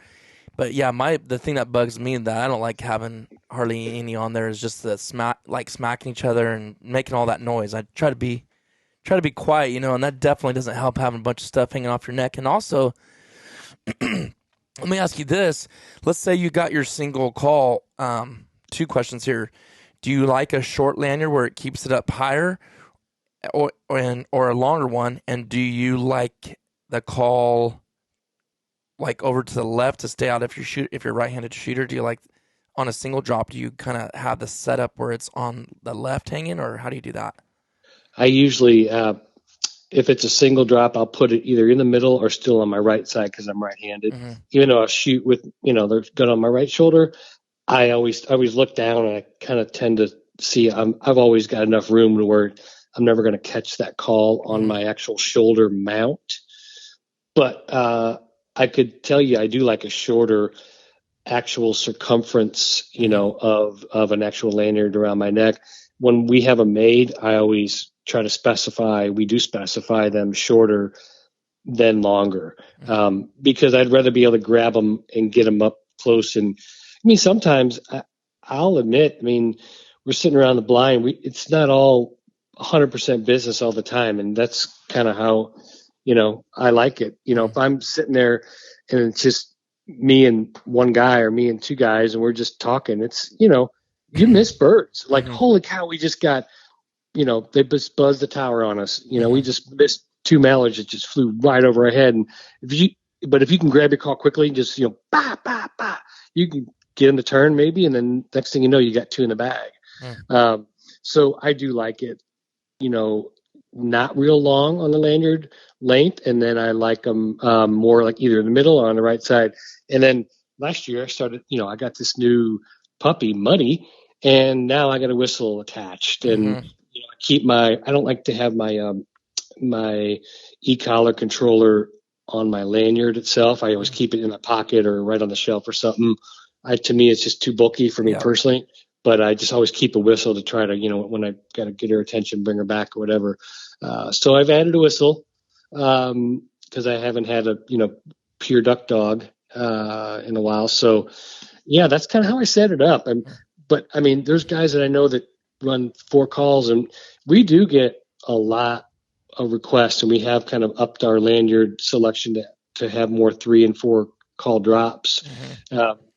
But yeah, the thing that bugs me that I don't like having hardly any on there is just the smacking each other and making all that noise. I try to be quiet, and that definitely doesn't help having a bunch of stuff hanging off your neck. And also, let me ask you this. Let's say you got your single call. Two questions here. Do you like a short lanyard where it keeps it up higher, or a longer one? And do you like the call like over to the left to stay out if you're a right-handed shooter? Do you like on a single drop, do you kind of have the setup where it's on the left hanging, or how do you do that? I usually, if it's a single drop, I'll put it either in the middle or still on my right side because I'm right-handed. Mm-hmm. Even though I'll shoot with, the gun on my right shoulder, I always look down and I kind of tend to see I've always got enough room to where I'm never going to catch that call on my actual shoulder mount. But I could tell you I do like a shorter actual circumference, of an actual lanyard around my neck. When we have them made, I always try to we do specify them shorter than longer, because I'd rather be able to grab them and get them up close. And I mean, sometimes I'll admit, we're sitting around the blind. It's not all 100% business all the time. And that's kind of how, I like it. If I'm sitting there and it's just me and one guy or me and two guys and we're just talking, it's, you miss birds. Like, holy cow, we just got, they just buzzed the tower on us. We just missed two mallards that just flew right over our head. And if you can grab your call quickly, just, bah, bah, bah, you can get in the turn maybe. And then next thing you know, you got two in the bag. So I do like it, not real long on the lanyard length. And then I like them more like either in the middle or on the right side. And then last year I started, I got this new puppy, Muddy, and now I got a whistle attached. And I don't like to have my my e-collar controller on my lanyard itself. I always keep it in my pocket or right on the shelf or something. To me, it's just too bulky for me personally. But I just always keep a whistle to try to, when I got to get her attention, bring her back or whatever. So I've added a whistle because I haven't had a, pure duck dog in a while. So, yeah, that's kind of how I set it up. But, there's guys that I know that run 4 calls, and we do get a lot of requests, and we have kind of upped our lanyard selection to have more 3 and 4 call drops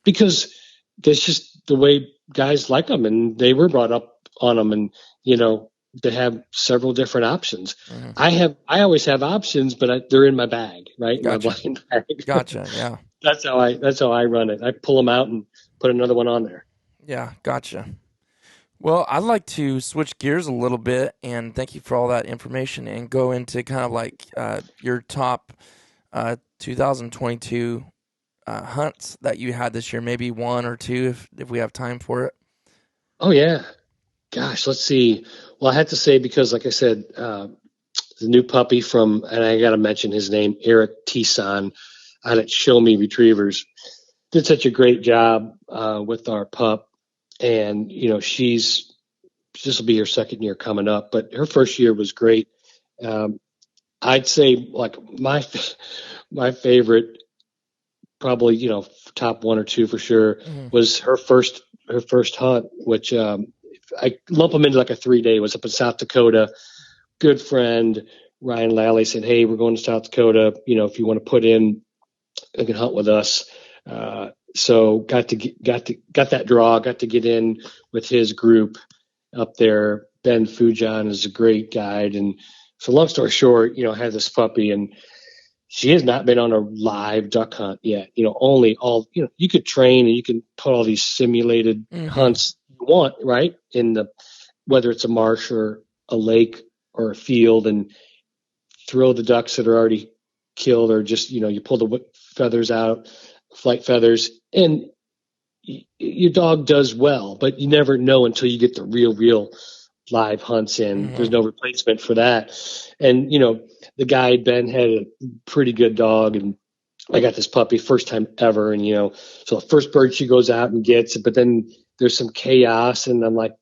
because that's just the way guys like them, and they were brought up on them, and to have several different options. I always have options, but they're in my bag, right? Gotcha. My blind bag. Gotcha. Yeah. That's how I run it. I pull them out and put another one on there. Yeah. Gotcha. Well, I'd like to switch gears a little bit, and thank you for all that information, and go into kind of like your top 2022 hunts that you had this year, maybe 1 or 2 if we have time for it. Oh yeah, gosh, let's see. Well, I had to say, because like I said, the new puppy and I got to mention his name, Eric Tisson, out at Show Me Retrievers, did such a great job with our pup. And, this will be her second year coming up, but her first year was great. I'd say like my favorite, probably, top 1 or 2 for sure, was her first hunt, which I lump them into like a 3-day. It was up in South Dakota. Good friend Ryan Lally said, "Hey, we're going to South Dakota. If you want to put in, you can hunt with us." So got that draw. Got to get in with his group up there. Ben Fujan is a great guide, and so long story short, I had this puppy, and she has not been on a live duck hunt yet. Only you could train and you can put all these simulated hunts you want, right? Whether it's a marsh or a lake or a field, and throw the ducks that are already killed, or just, you pull the feathers out, flight feathers, and your dog does well, but you never know until you get the real live hunts in. There's no replacement for that. And, the guy, Ben, had a pretty good dog, and I got this puppy first time ever. And, so the first bird she goes out and gets it, but then there's some chaos, and I'm like,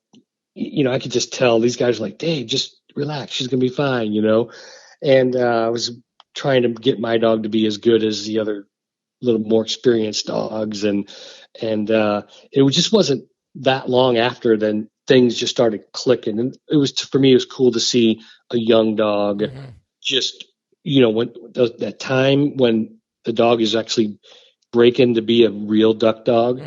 I could just tell these guys are like, "Dave, just relax. She's going to be fine," And I was trying to get my dog to be as good as the other little more experienced dogs. And it just wasn't that long after then things just started clicking. And for me, it was cool to see a young dog just, when that time when the dog is actually breaking to be a real duck dog.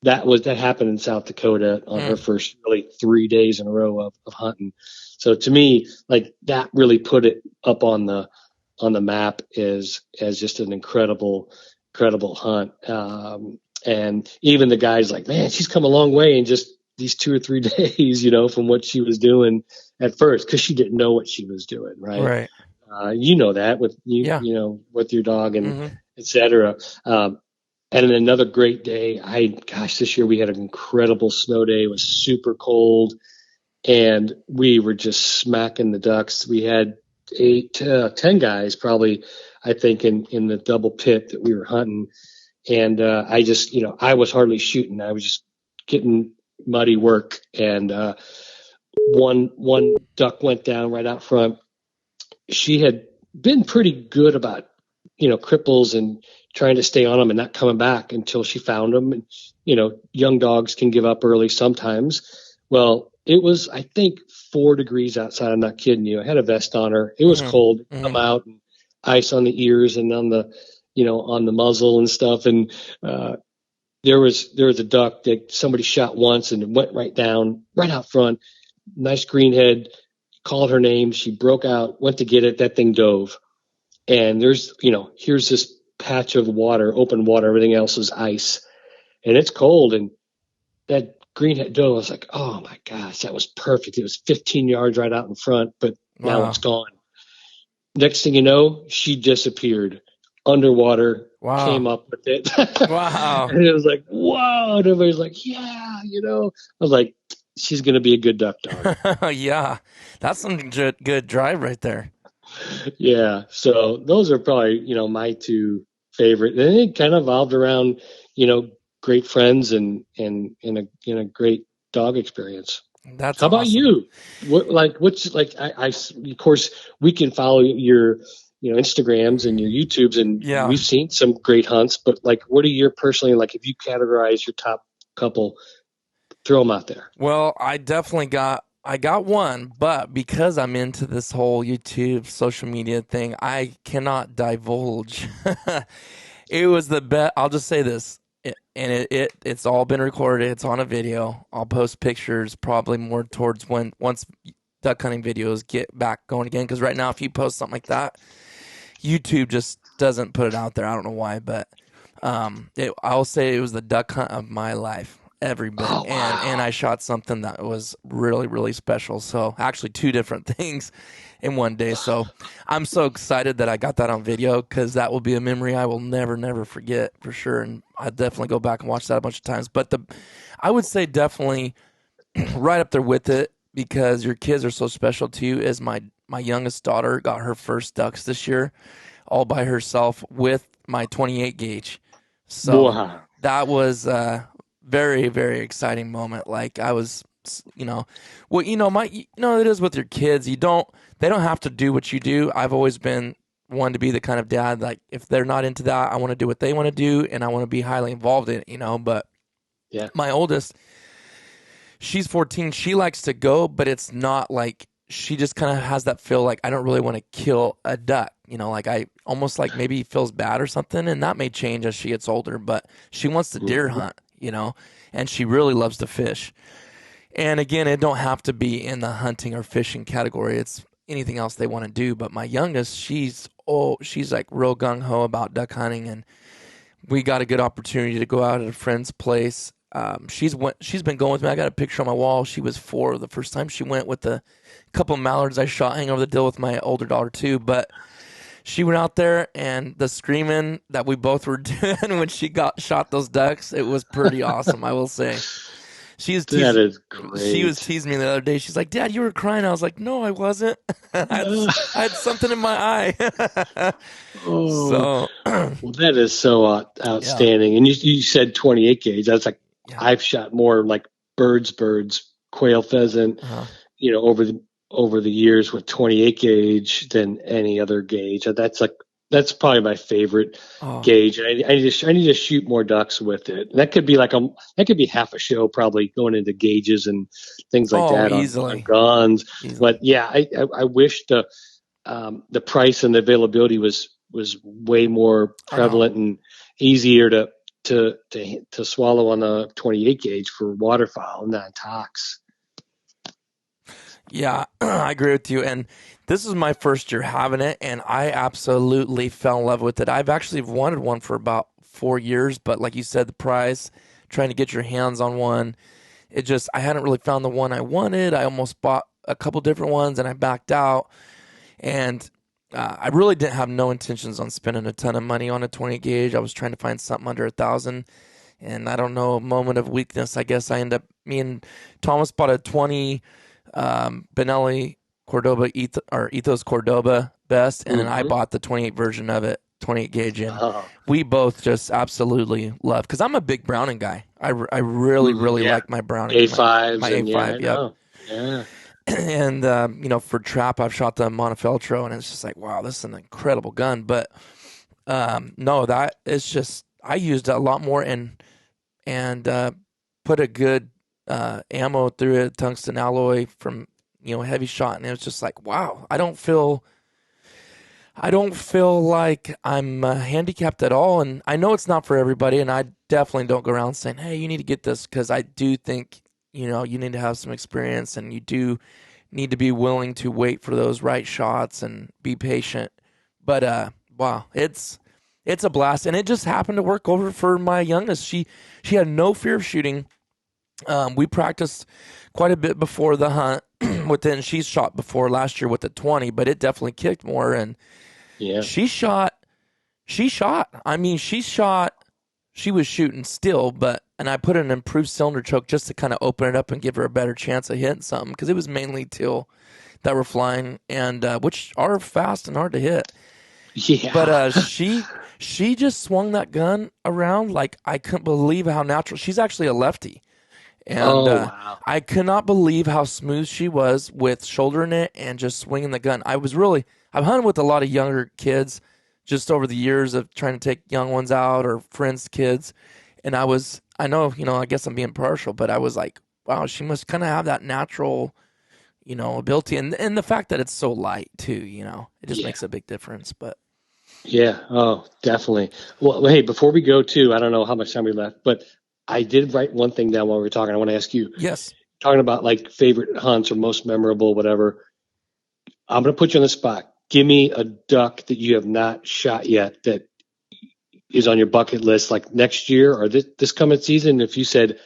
That happened in South Dakota on her first really 3 days in a row of hunting. So to me, like, that really put it up on the map as just an incredible hunt. And even the guys like, "Man, she's come a long way in just these 2 or 3 days, from what she was doing at first, because she didn't know what she was doing, right? Right. You know that with Yeah. with your dog and Mm-hmm. et cetera. And then another great day. This year we had an incredible snow day. It was super cold, and we were just smacking the ducks. We had 10 guys probably, I think, in the double pit that we were hunting. And I was hardly shooting. I was just getting muddy work. And one duck went down right out front. She had been pretty good about, cripples and trying to stay on them and not coming back until she found them. And, young dogs can give up early sometimes. Well, it was, I think, 4 degrees outside. I'm not kidding you. I had a vest on her. It was cold. Come out and ice on the ears and on the, on the muzzle and stuff. And there was a duck that somebody shot once and it went right down, right out front. Nice green head. Called her name. She broke out, went to get it. That thing dove. And here's this patch of water, open water. Everything else is ice. And it's cold. And that greenhead doe, I was like, oh my gosh, that was perfect. It was 15 yards right out in front, but now it's gone. Next thing you know, she disappeared underwater, came up with it. Wow. And it was like, whoa. And everybody's like, yeah, I was like, she's going to be a good duck dog. Yeah. That's some good drive right there. Yeah. So those are probably, my two favorite. And it kind of evolved around, great friends and in a great dog experience. That's How about awesome. you? Of course we can follow your, Instagrams and your YouTubes, and we've seen some great hunts, but like, what are your personally, like, if you categorize your top couple, throw them out there. Well, I got one, but because I'm into this whole YouTube social media thing, I cannot divulge. It was the best. I'll just say this, it's all been recorded. It's on a video. I'll post pictures probably more towards once duck hunting videos get back going again. Because right now, if you post something like that, YouTube just doesn't put it out there. I don't know why, but I'll say it was the duck hunt of my life. Every bit. Oh, wow. And I shot something that was really, really special. So actually 2 different things in one day. So I'm so excited that I got that on video, because that will be a memory I will never, never forget for sure. And I definitely go back and watch that a bunch of times. But I would say definitely right up there with it, because your kids are so special to you, is my youngest daughter got her first ducks this year all by herself with my 28 gauge. So that was very, very exciting moment. Like, I was, it is with your kids. They don't have to do what you do. I've always been one to be the kind of dad, like, if they're not into that, I want to do what they want to do, and I want to be highly involved in it, but my oldest, she's 14. She likes to go, but it's not like, she just kind of has that feel like, I don't really want to kill a duck. Like, I almost like maybe feels bad or something, and that may change as she gets older, but she wants to deer hunt, and she really loves to fish. And again, it don't have to be in the hunting or fishing category. It's anything else they want to do. But my youngest, she's like real gung-ho about duck hunting, and we got a good opportunity to go out at a friend's place. She's been going with me. I got a picture on my wall. She was 4 the first time she went, with a couple of mallards I shot hanging over the deal with my older daughter too. But she went out there, and the screaming that we both were doing when she shot those ducks, it was pretty awesome, I will say. That is great. She was teasing me the other day. She's like, "Dad, you were crying." I was like, "No, I wasn't. I had something in my eye." Well, that is so outstanding. Yeah. And you said 28 gauge. That's like, I've shot more like birds, quail, pheasant, over the years with 28 gauge than any other gauge. That's probably my favorite gauge. I need to shoot more ducks with it. And that could be half a show, probably, going into gauges and things like that on guns. Easily. But yeah, I wish the price and the availability was way more prevalent and easier to swallow on the 28 gauge for waterfowl and not tox. Yeah, I agree with you. And this is my first year having it, and I absolutely fell in love with it. I've actually wanted one for about 4 years, but like you said, the price, trying to get your hands on one, I hadn't really found the one I wanted. I almost bought a couple different ones and I backed out. And I really didn't have no intentions on spending a ton of money on a 20 gauge. I was trying to find something under 1,000. And I don't know, a moment of weakness, I guess me and Thomas bought a 20 Benelli Cordoba, Ethos Cordoba best. And then I bought the 28 version of it, 28 gauge. And we both just absolutely love, because I'm a big Browning guy. I really, really like my Browning. A5s. My A5, yeah. And, for trap, I've shot the Montefeltro, and it's just like, wow, this is an incredible gun. But no, that it's just, I used it a lot more and put a good ammo through it, tungsten alloy from, heavy shot. And it was just like, wow, I don't feel like I'm handicapped at all. And I know it's not for everybody. And I definitely don't go around saying, hey, you need to get this, because I do think, you need to have some experience, and you do need to be willing to wait for those right shots and be patient. But wow, it's a blast, and it just happened to work over for my youngest. She had no fear of shooting. We practiced quite a bit before the hunt with it, and she's shot before last year with the 20, but it definitely kicked more. And she shot. I mean, she was shooting still, and I put an improved cylinder choke just to kind of open it up and give her a better chance of hitting something, because it was mainly teal that were flying, and which are fast and hard to hit. Yeah. But she just swung that gun around like I couldn't believe how natural. She's actually a lefty. And wow. I could not believe how smooth she was with shouldering it and just swinging the gun. I've hunted with a lot of younger kids just over the years of trying to take young ones out or friends' kids. And I guess I'm being partial, but I was like, wow, she must kind of have that natural, ability. And the fact that it's so light too, it just makes a big difference. But yeah, oh, definitely. Well, hey, before we go to, I don't know how much time we left, but I did write one thing down while we were talking. I want to ask you. Yes. Talking about like favorite hunts or most memorable, whatever. I'm going to put you on the spot. Give me a duck that you have not shot yet that is on your bucket list, like next year or this coming season. If you said,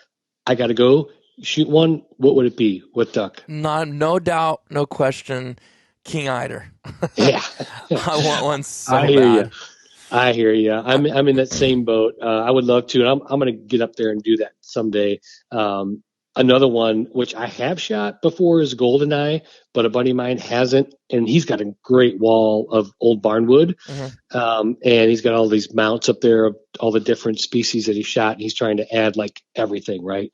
I got to go shoot one, what would it be? What duck? No doubt, no question, King Eider. Yeah. I want one so I hear bad. You. I hear you. I'm in that same boat. I would love to, and I'm going to get up there and do that someday. Another one, which I have shot before, is Goldeneye, but a buddy of mine hasn't, and he's got a great wall of old barnwood, and he's got all these mounts up there of all the different species that he shot, and he's trying to add like everything, right?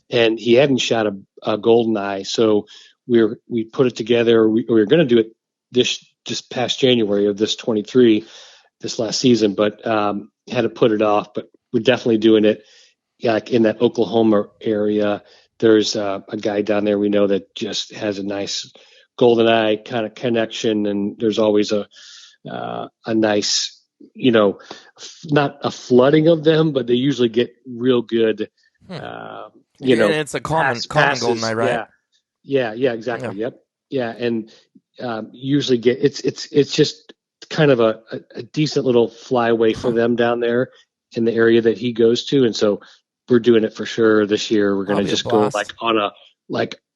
And he hadn't shot a Goldeneye, so we put it together. We were going to do it this past January of this 23, this last season, but had to put it off. But we're definitely doing it, like in that Oklahoma area. There's a guy down there we know that just has a nice Goldeneye kind of connection, and there's always a nice, not a flooding of them, but they usually get real good. And it's a common Goldeneye, right? Yeah, exactly. Yeah. Yep. Yeah, and usually it's just kind of a decent little flyaway for them down there in the area that he goes to, and so we're doing it for sure this year. We're going to just go like on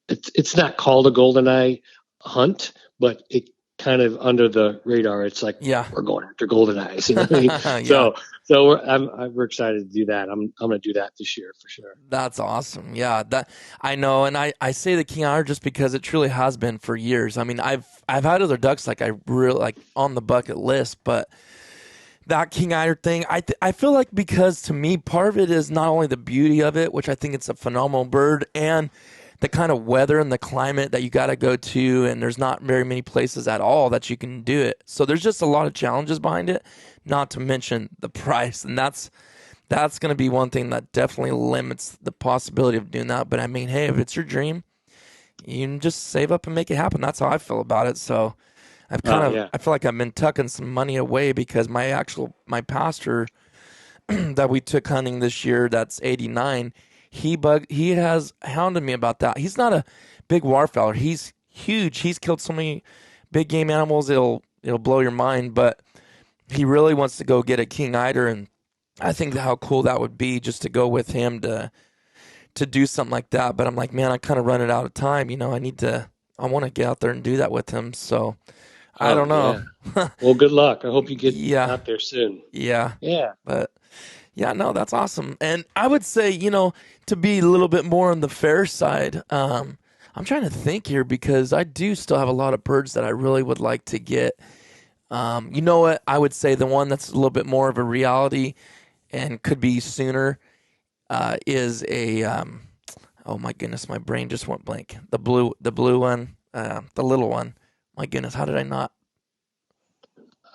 it's not called a Goldeneye hunt, but it kind of under the radar. It's like, we're going after Goldeneyes. You know what I mean? So we're excited to do that. I'm going to do that this year for sure. That's awesome. Yeah, that I know. And I say the King Otter just because it truly has been for years. I mean, I've had other ducks like I really like on the bucket list, but that King Eider thing, I feel like, because to me, part of it is not only the beauty of it, which I think it's a phenomenal bird, and the kind of weather and the climate that you got to go to, and there's not very many places at all that you can do it. So there's just a lot of challenges behind it, not to mention the price, and that's going to be one thing that definitely limits the possibility of doing that. But I mean, hey, if it's your dream, you can just save up and make it happen. That's how I feel about it. So I feel like I've been tucking some money away, because my pastor that we took hunting this year, that's 89, he has hounded me about that. He's not a big waterfowler. He's huge. He's killed so many big game animals, it'll blow your mind, but he really wants to go get a King Eider, and I think how cool that would be just to go with him to to do something like that. But I'm like, man, I kind of run it out of time. I want to get out there and do that with him. So I don't know. Yeah. Well, good luck. I hope you get Yeah. out there soon. Yeah. Yeah. But yeah, no, that's awesome. And I would say, to be a little bit more on the fair side, I'm trying to think here because I do still have a lot of birds that I really would like to get. You know what? I would say the one that's a little bit more of a reality and could be sooner is a oh my goodness, my brain just went blank. The blue one, the little one. My goodness, how did I not?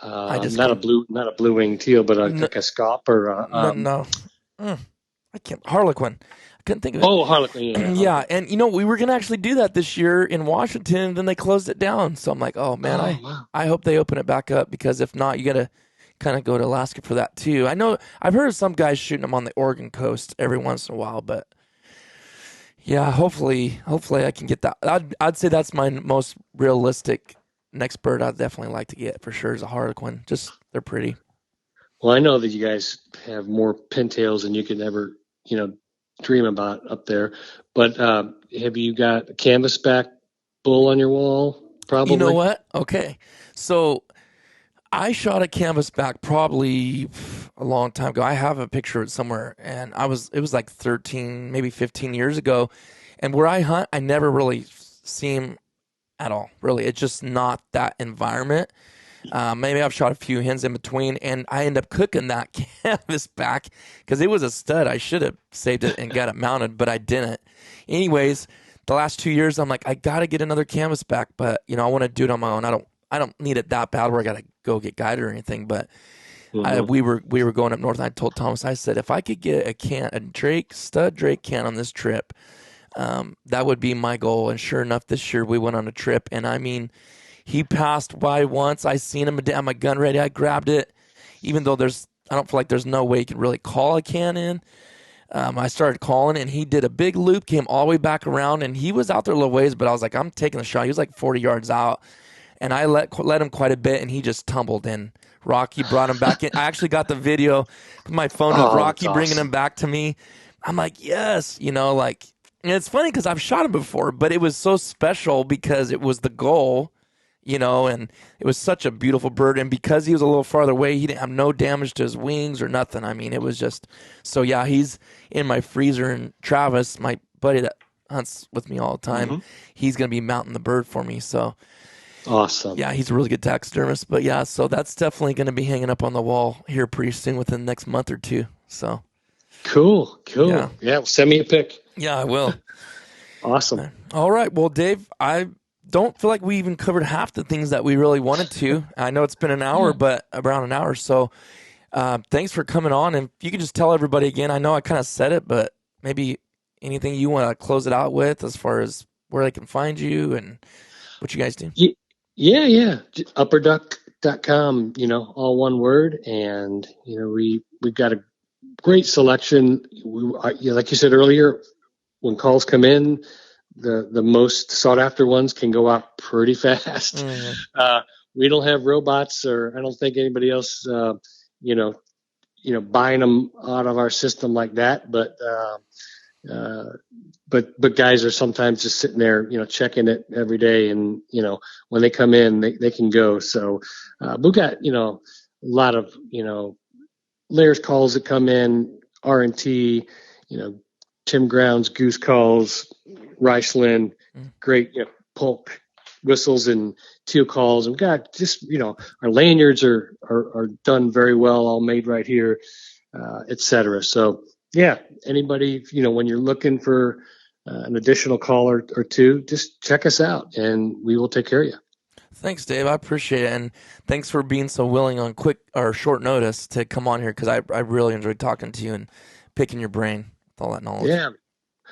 Not a blue winged teal, but like a scaup or no. I can't. Harlequin. I couldn't think of it. Oh, Harlequin. Yeah. Yeah, and we were gonna actually do that this year in Washington, and then they closed it down. So I'm like, oh man, wow. I hope they open it back up because if not, you gotta kind of go to Alaska for that too. I know I've heard of some guys shooting them on the Oregon coast every once in a while, but yeah, hopefully I can get that. I'd say that's my most realistic next bird. I'd definitely like to get for sure is a Harlequin. Just they're pretty. Well, I know that you guys have more pintails than you could ever, dream about up there. But have you got a canvasback bull on your wall? Probably. You know what? Okay, so I shot a canvasback probably a long time ago. I have a picture of it somewhere, and it was like 13, maybe 15 years ago. And where I hunt, I never really see him at all. Really, it's just not that environment. Maybe I've shot a few hens in between, and I end up cooking that canvasback because it was a stud. I should have saved it and got it mounted, but I didn't. Anyways, the last 2 years, I'm like, I gotta get another canvasback, but I want to do it on my own. I don't need it that bad where I gotta go get guided or anything. But we were going up north, and I told Thomas, I said, if I could get a stud Drake can on this trip, that would be my goal. And sure enough, this year we went on a trip, and I mean, he passed by once. I seen him down my gun ready. I grabbed it, even though I don't feel like there's no way you can really call a can in. I started calling, and he did a big loop, came all the way back around, and he was out there a little ways, but I was like, I'm taking the shot. He was like 40 yards out, and I let him quite a bit, and he just tumbled in. Rocky brought him back in. I actually got the video from my phone of Rocky bringing him back to me. I'm like, yes, and it's funny because I've shot him before, but it was so special because it was the goal. And it was such a beautiful bird. And because he was a little farther away, he didn't have no damage to his wings or nothing. I mean, it was just, so yeah, he's in my freezer. And Travis, my buddy that hunts with me all the time, he's going to be mounting the bird for me. So awesome. Yeah, he's a really good taxidermist. But yeah, so that's definitely going to be hanging up on the wall here pretty soon within the next month or two. So cool. Yeah, well, send me a pic. Yeah, I will. Awesome. All right. Well, Dave, I don't feel like we even covered half the things that we really wanted to. I know it's been an hour, but around an hour. So thanks for coming on. And if you could just tell everybody again, I know I kind of said it, but maybe anything you want to close it out with as far as where they can find you and what you guys do. Yeah. Upperduck.com, all one word. And, we've got a great selection. Like you said earlier, when calls come in, the most sought after ones can go out pretty fast. Mm-hmm. We don't have robots, or I don't think anybody else, buying them out of our system like that. But guys are sometimes just sitting there, checking it every day, and when they come in, they can go. So we've got a lot of layers calls that come in, R&T, Tim Grounds, goose calls, Reichland, great polk whistles and teal calls. And we've got just, our lanyards are done very well, all made right here, et cetera. So yeah, anybody, when you're looking for an additional call or two, just check us out and we will take care of you. Thanks, Dave. I appreciate it. And thanks for being so willing on quick or short notice to come on here, because I really enjoyed talking to you and picking your brain with all that knowledge. Yeah.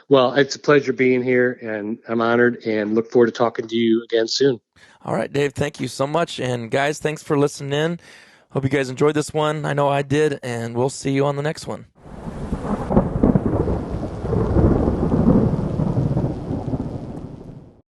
Well, it's a pleasure being here, and I'm honored and look forward to talking to you again soon. All right, Dave, thank you so much. And guys, thanks for listening in. Hope you guys enjoyed this one. I know I did, and we'll see you on the next one.